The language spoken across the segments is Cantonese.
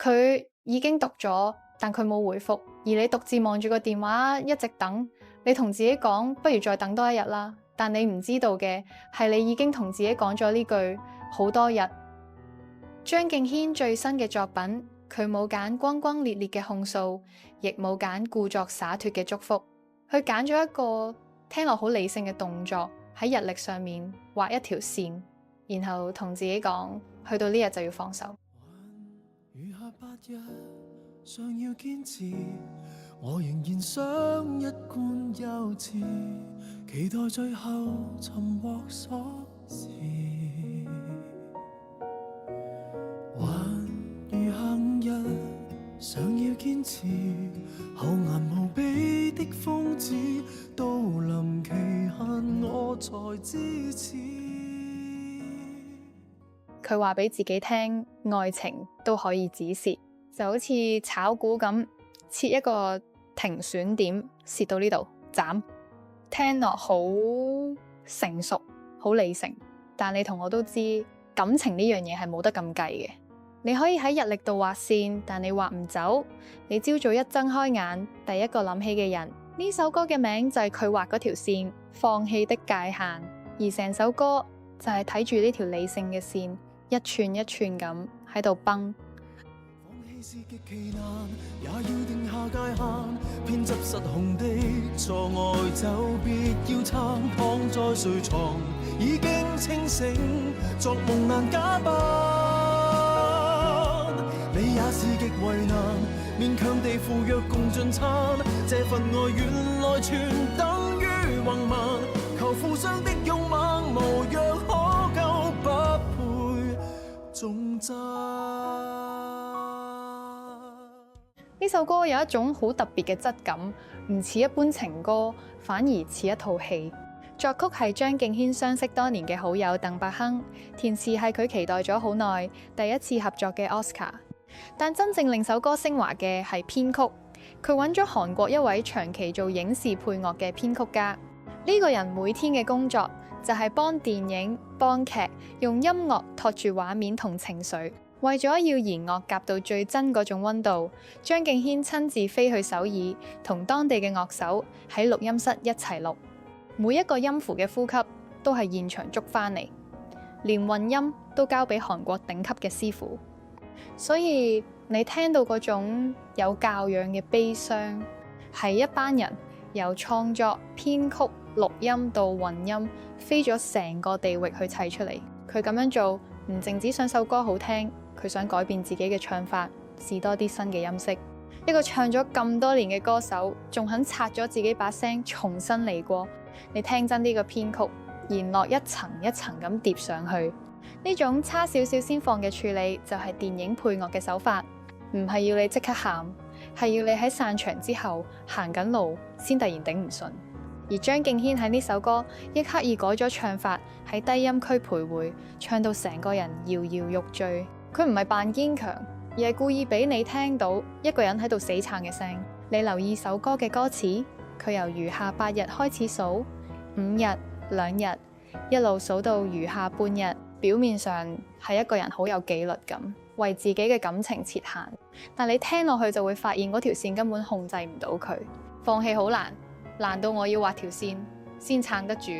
佢已經讀咗，但佢冇回覆，而你獨自望住個電話一直等，你同自己講不如再等多一日啦。但你唔知道嘅係你已經同自己講咗呢句好多日。張敬軒最新嘅作品，佢冇揀轟轟烈烈嘅控訴，亦冇揀故作灑脫嘅祝福，佢揀咗一個聽落好理性嘅動作，喺日曆上面畫一條線，然後同自己講，去到呢日就要放手。餘下8日，尚要堅持，我仍然想一貫幼稚，期待最後尋獲所是。還餘下5日，想要堅持，厚顏無比的瘋子，到臨期限我才支持。佢話俾自己聽，愛情都可以止蝕，就好似炒股咁，設一個停損點，蝕到呢度斬。聽落好成熟，好理性，但你同我都知，感情呢樣嘢係冇得咁計嘅。你可以喺日曆度畫線，但你畫唔走。你朝早一睜開眼，第一個諗起嘅人，呢首歌嘅名就係佢畫嗰條線，放棄的界限。而成首歌就係睇住呢條理性嘅線，一寸一寸咁喺度崩。放棄是極其難，也要定下界限。偏執失控的錯愛就別要撐。躺在睡床已經清醒，作夢難假扮。你也是極為難，勉強地赴約共進餐。這份愛原來全等於橫蠻，求負傷的勇猛，無藥可救，不配重讚。呢首歌有一種好特別嘅質感，唔似一般情歌，反而似一套戲。作曲係張敬軒相識多年嘅好友鄧伯鏗，填詞係佢期待咗好耐，第一次合作嘅 Oscar。但真正令首歌升華嘅係編曲，佢揾咗韓國一位長期做影視配樂嘅編曲家。呢個人每天嘅工作就係幫電影、幫劇用音樂托住畫面同情緒。為咗要弦樂夾到最真嗰種溫度，張敬軒親自飛去首爾，同當地嘅樂手喺錄音室一齊錄，每一個音符嘅呼吸都係現場捉翻嚟，連混音都交俾韓國頂級嘅師傅。所以你聽到嗰種有教養嘅悲傷，係一班人由創作、編曲、錄音到混音，飛咗成個地域去砌出嚟。佢咁樣做唔淨止想首歌好聽，佢想改變自己嘅唱法，試多啲新嘅音色。一個唱咗咁多年嘅歌手，仲肯拆咗自己把聲重新嚟過。你聽真呢個編曲，弦樂一層一層咁疊上去，呢種差少少先放嘅處理就係電影配樂嘅手法，唔係要你即刻喊，係要你喺散場之後行緊路先突然頂唔順。而張敬軒喺呢首歌亦刻意改咗唱法，喺低音區徘徊，唱到成個人搖搖欲墜。佢唔係扮堅強，而係故意俾你聽到一個人喺度死撐嘅聲。你留意首歌嘅歌詞，佢由餘下8日開始數，5日、2日，一路數到餘下半日。表面上係一個人好有紀律咁，為自己嘅感情設限，但你聽落去就會發現嗰條線根本控制唔到佢。放棄好難，難到我要畫條線先撐得住。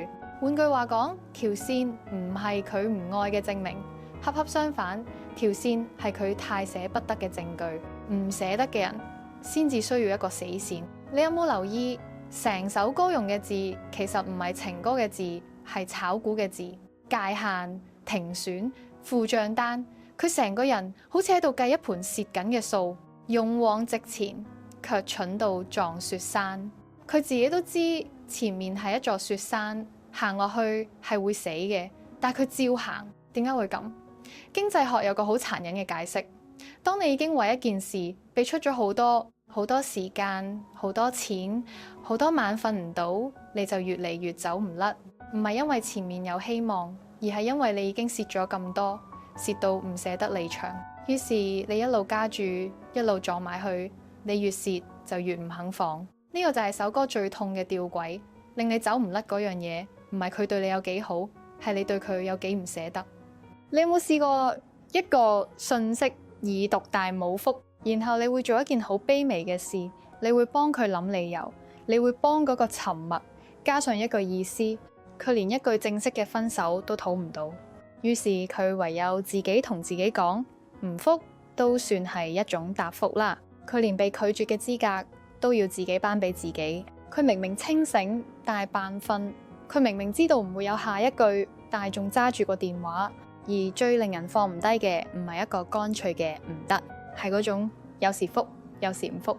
換句話講，條線唔係佢唔愛嘅證明，恰恰相反，條線係佢太捨不得嘅證據。唔捨得嘅人先至需要一個死線。你有冇留意成首歌用嘅字其實唔係情歌嘅字，係炒股嘅字，界限、停損、付賬單，佢成個人好似喺度計一盤蝕緊嘅數，勇往直前，卻蠢到撞雪山。佢自己都知前面係一座雪山，行落去係會死嘅，但佢照行。點解會咁？經濟學有個好殘忍嘅解釋，當你已經為一件事俾出咗好多時間、好多錢、好多晚瞓唔到，你就越嚟越走唔甩。唔係因為前面有希望，而係因為你已經蝕咗咁多，蝕到唔捨得離場。於是你一路加注，一路撞埋去，你越蝕就越唔肯放。呢個就係首歌最痛嘅吊詭，令你走唔甩嗰樣嘢，唔係佢對你有幾好，係你對佢有幾唔捨得。你有冇試過一個訊息已讀但冇覆，然後你會做一件好卑微嘅事，你會幫佢諗理由，你會幫嗰個沉默加上一句意思，佢連一句正式嘅分手都討唔到，於是佢唯有自己同自己講，唔覆都算係一種答覆啦。佢連被拒絕嘅資格都要自己頒俾自己。佢明明清醒，但係扮瞓。佢明明知道唔會有下一句，但係仲揸住個電話。而最令人放唔低嘅，唔係一個乾脆嘅唔得，係嗰種有時覆，有時唔覆。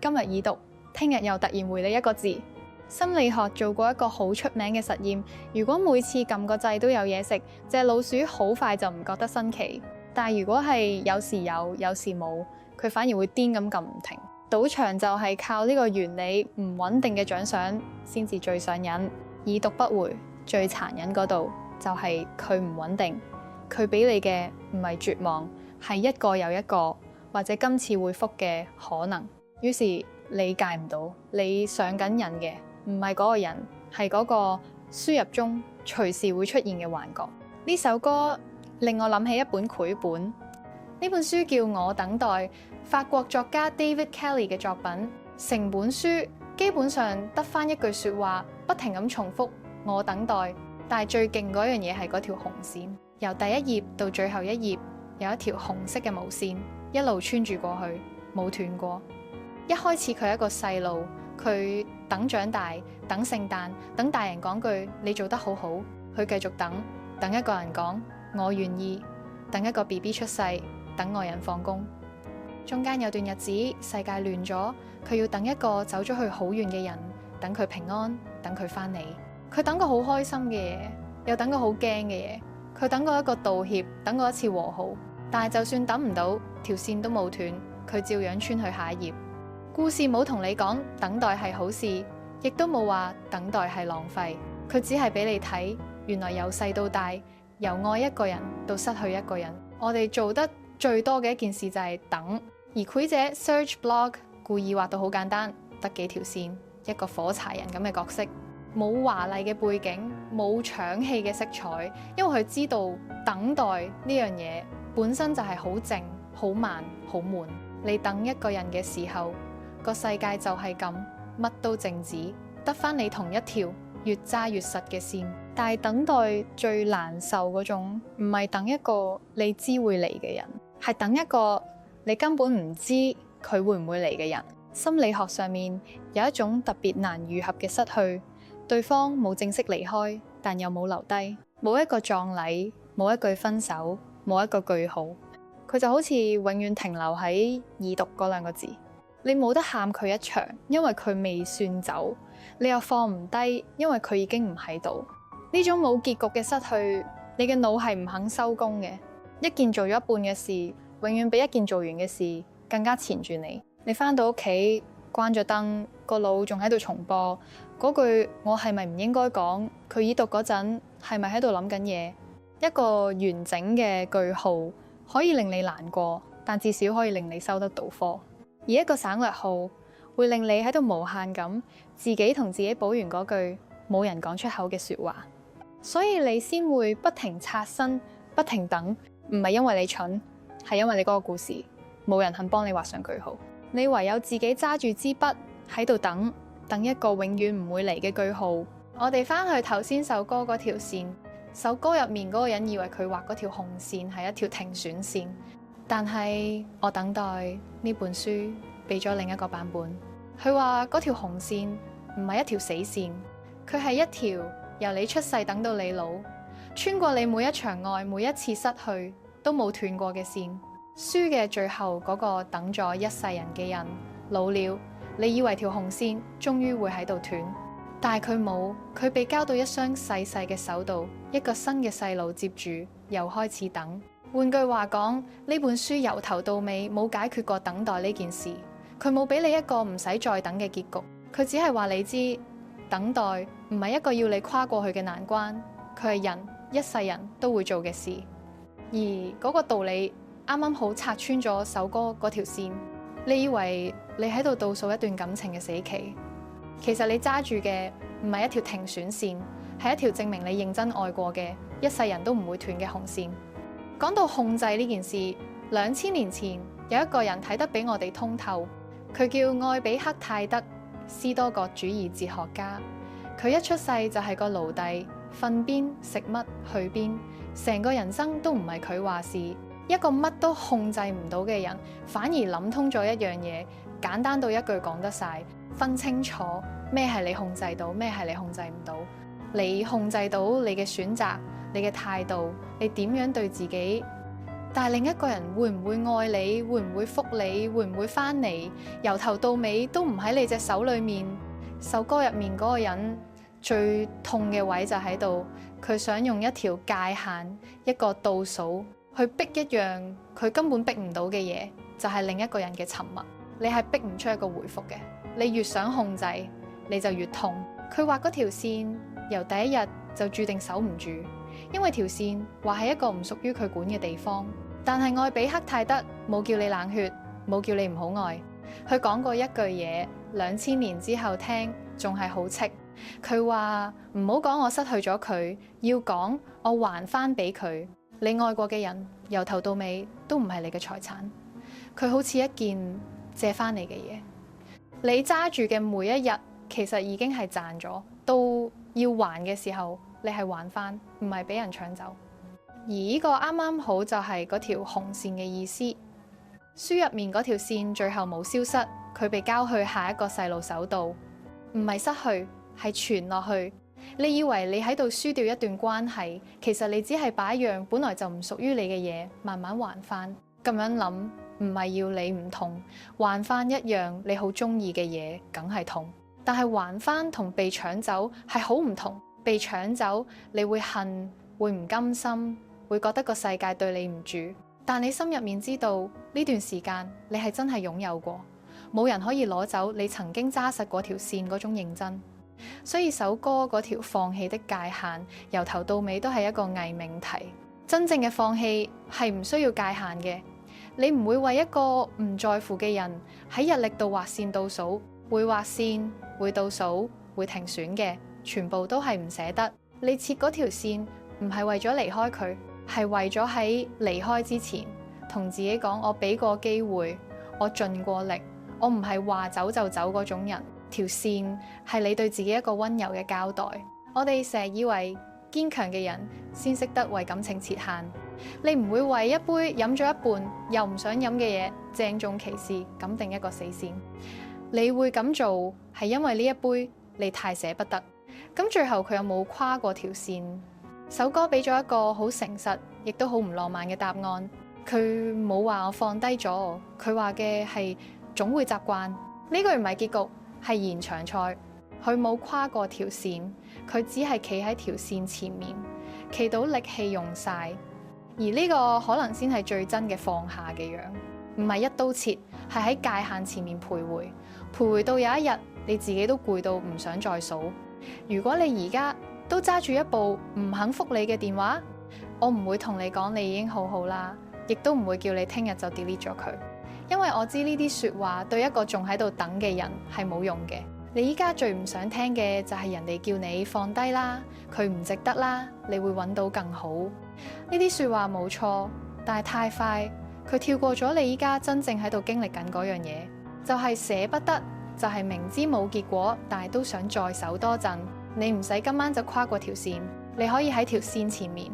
今日已讀，聽日又突然回你一個字。心理學做過一個好出名嘅實驗，如果每次撳個掣都有嘢食，隻老鼠好快就唔覺得新奇。但係如果係有時有，有時冇，佢反而會癲咁撳唔停。賭場就係靠呢個原理，唔穩定嘅獎賞先至最上癮。已讀不回，最殘忍嗰度就係佢唔穩定，佢俾你嘅唔係絕望，係一個又一個或者今次會覆嘅可能。於是你戒唔到，你上緊癮嘅唔係嗰個人，係嗰個輸入中隨時會出現嘅幻覺。呢首歌令我諗起一本繪本，呢本書叫《我等待》，法國作家 David Kelly 嘅作品。成本書基本上得返一句說話，不停咁重複我等待，但係最勁嗰樣嘢係嗰條紅線，由第一頁到最後一頁有一條紅色嘅毛線一路穿住過去，冇斷過。一開始佢係一個細路，佢等長大，等聖誕，等大人講句你做得好好，佢繼續等一個人講我願意，等一個 BB 出世，等愛人放工。中間有段日子世界亂咗，佢要等一個走咗去好遠嘅人，等佢平安，等佢返嚟。佢等過好開心嘅嘢，又等過好驚嘅嘢。佢等過一個道歉，等過一次和好，但係就算等唔到，條線都冇斷，佢照樣穿去下一頁。故事冇同你講等待係好事，亦都冇話等待係浪費。佢只係俾你睇，原來由細到大，由愛一個人到失去一個人，我哋做得最多嘅一件事就係等。而繪者 Serge Blog 故意畫到好簡單，得幾條線，一個火柴人咁嘅角色，冇華麗嘅背景，冇搶戲嘅色彩，因為佢知道等待呢樣嘢本身就係好靜、好慢、好悶。你等一個人嘅時候，個世界就係咁，乜都靜止，得返你同一條越揸越實嘅線。但係等待最難受嗰種，唔係等一個你知會嚟嘅人，係等一個你根本唔知佢會唔會嚟嘅人。心理學上面有一種特別難愈合嘅失去，對方冇正式離開，但又冇留低，冇一個葬禮，冇一句分手，冇一個句號，佢就好似永遠停留喺已讀嗰兩個字。你冇得喊佢一場，因為佢未算走，你又放唔低，因為佢已經唔喺度。呢種冇結局嘅失去，你嘅腦係唔肯收工嘅。一件做咗一半嘅事，永遠比一件做完嘅事更加纏住你。你返到屋企關咗燈，個腦仲喺度重播嗰句我係咪唔應該講？佢已讀嗰陣係咪喺度諗緊嘢？一個完整嘅句號可以令你難過，但至少可以令你收得到科。而一個省略號會令你喺度無限咁自己同自己補完嗰句冇人講出口嘅說話，所以你先會不停刷新，不停等。唔係因為你蠢，係因為你嗰個故事冇人肯幫你畫上句號，你唯有自己揸住支筆喺度等一個永遠唔會嚟嘅句號。我哋翻去頭先首歌嗰條線，首歌入面嗰個人以為佢畫嗰條紅線係一條停選線，但係我等待呢本書俾咗另一個版本。佢話嗰條紅線唔係一條死線，佢係一條由你出世等到你老，穿過你每一場愛，每一次失去都冇斷過嘅線。書嘅最後嗰個等咗一世人嘅人老了，你以為條紅線終於會喺度斷，但係佢冇，佢被交到一雙細細嘅手度，一個新嘅細路接住又開始等。換句話講，呢本書由頭到尾冇解決過等待呢件事，佢冇俾你一個唔使再等嘅結局，佢只係話你知等待唔係一個要你跨過去嘅難關，佢係人一世人都會做嘅事。而嗰個道理啱啱好拆穿咗首歌嗰條線，你以為你喺度倒數一段感情嘅死期，其實你揸住嘅唔係一條停選線，係一條證明你認真愛過嘅一世人都唔會斷嘅紅線。講到控制呢件事， 2000年前有一個人睇得比我哋通透，佢叫愛比克泰德，斯多葛主義哲學家。佢一出世就係個奴隸，瞓邊食乜去邊，成個人生都唔係佢話事。一個乜都控制唔到嘅人，反而諗通咗一樣嘢，簡單到一句講得晒，分清楚咩係你控制到，咩係你控制唔到。你控制到你嘅選擇，你嘅態度，你點樣對自己。但係另一個人會唔會愛你，會唔會覆你，會唔會翻嚟，由頭到尾都唔喺你隻手裏面。首歌入面嗰個人最痛嘅位就喺度，佢想用一條界限，一個倒數去逼一樣佢根本逼唔到嘅嘢，就係另一個人嘅沉默。你係逼唔出一個回覆嘅，你越想控制你就越痛。佢畫嗰條線由第一日就注定守唔住，因為條線話係一個唔屬於佢管嘅地方。但係愛比克泰德冇叫你冷血，冇叫你唔好愛。佢講過一句嘢，2000年之後聽仲係好戚。佢話唔好講我失去咗佢，要講我還翻俾佢。你愛過嘅人由頭到尾都唔係你嘅財產，佢好似一件借翻嚟嘅嘢。你揸住嘅每一日其實已經係賺咗，到要還嘅時候你係還翻，唔係俾人搶走。而呢個啱啱好就係嗰條紅線嘅意思。書入面嗰條線最後冇消失，佢被交去下一個細路手度，唔係失去，係傳落去。你以為你喺度輸掉一段關係，其實你只係把一樣本來就唔屬於你嘅嘢慢慢還翻。咁樣諗唔係要你唔痛，還翻一樣你好中意嘅嘢，梗係痛。但係還翻同被搶走係好唔同。被搶走你會恨，會唔甘心，會覺得個世界對你唔住。但你心入面知道呢段時間你係真係擁有過，冇人可以攞走你曾經揸實嗰條線嗰種認真。所以首歌嗰條放棄的界限由頭到尾都係一個偽命題。真正嘅放棄係唔需要界限嘅。你唔會為一個唔在乎嘅人喺日曆度畫線倒數，會畫線，會倒數，會停損嘅，全部都係唔捨得。你切嗰條線唔係為咗離開佢，係為咗喺離開之前同自己講，我俾過機會，我盡過力，我唔係話走就走嗰種人。條線係你對自己一個溫柔嘅交代。我哋成日以為堅強嘅人先識得為感情設限，你唔會為一杯飲咗一半又唔想飲嘅嘢鄭重其事咁定一個死線。你會咁做係因為呢一杯你太捨不得。咁最後佢有冇跨過條線？首歌俾咗一個好誠實亦都好唔浪漫嘅答案。佢冇話我放低咗，佢話嘅係總會習慣。呢句唔係結局，係延長賽。佢冇跨過條線，佢只係企喺條線前面，企到力氣用晒。而呢個可能先係最真嘅放下嘅樣，唔係一刀切，係喺界限前面徘徊，徘徊到有一日你自己都攰到唔想再數。如果你而家都揸住一部唔肯覆你嘅電話，我唔會同你講你已經好好啦，亦都唔會叫你聽日就 delete 咗佢，因為我知呢啲說話對一個仲喺度等嘅人係冇用嘅。你依家最唔想聽嘅就係人哋叫你放低啦，佢唔值得啦，你會揾到更好。呢啲說話冇錯，但係太快，佢跳過咗你依家真正喺度經歷緊嗰樣嘢，就係捨不得，就係明知冇結果，但係都想再守多陣。你唔使今晚就跨過條線，你可以喺條線前面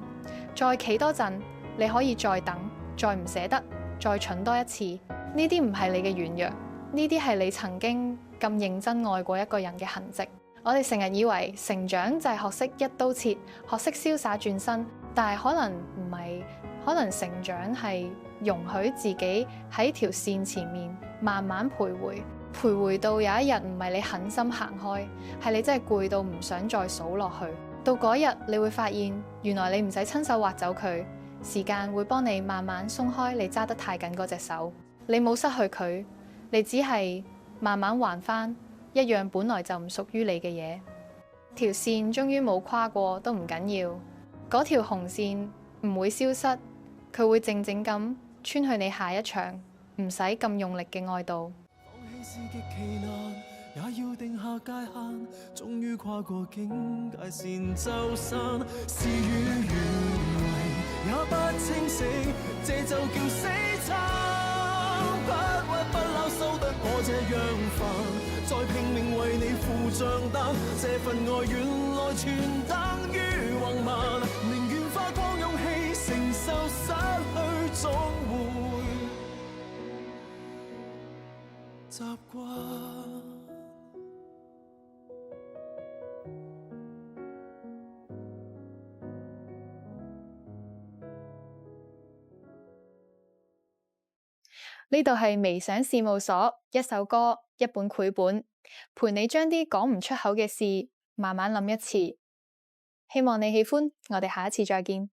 再企多陣，你可以再等，再唔捨得，再蠢多一次。呢啲唔係你嘅軟弱，呢啲係你曾經咁認真愛過一個人嘅痕跡。我哋成日以為成長就係學識一刀切，學識瀟灑轉身，但係可能唔係，可能成長係容許自己喺條線前面慢慢徘徊，徘徊到有一日唔係你狠心行開，係你真係攰到唔想再數落去。到嗰日你會發現，原來你唔使親手劃走佢，時間會幫你慢慢鬆開你揸得太緊嗰隻手。你冇失去佢，你只係慢慢還翻一樣本來就唔屬於你嘅嘢。條線終於冇跨過都唔緊要，嗰條紅線唔會消失，佢會靜靜咁穿去你下一場唔使咁用力嘅愛度。放棄是極其難，也要定下界限，終於跨過境界線就散，是與願違也不清醒，這就叫死。我這樣煩，再拼命為你付賬單，這份愛原來全等於橫蠻，寧願花光勇氣承受失去，總會習慣。呢度係微想事務所，一首歌，一本繪本，陪你將啲講唔出口嘅事慢慢諗一次。希望你喜歡，我哋下一次再見。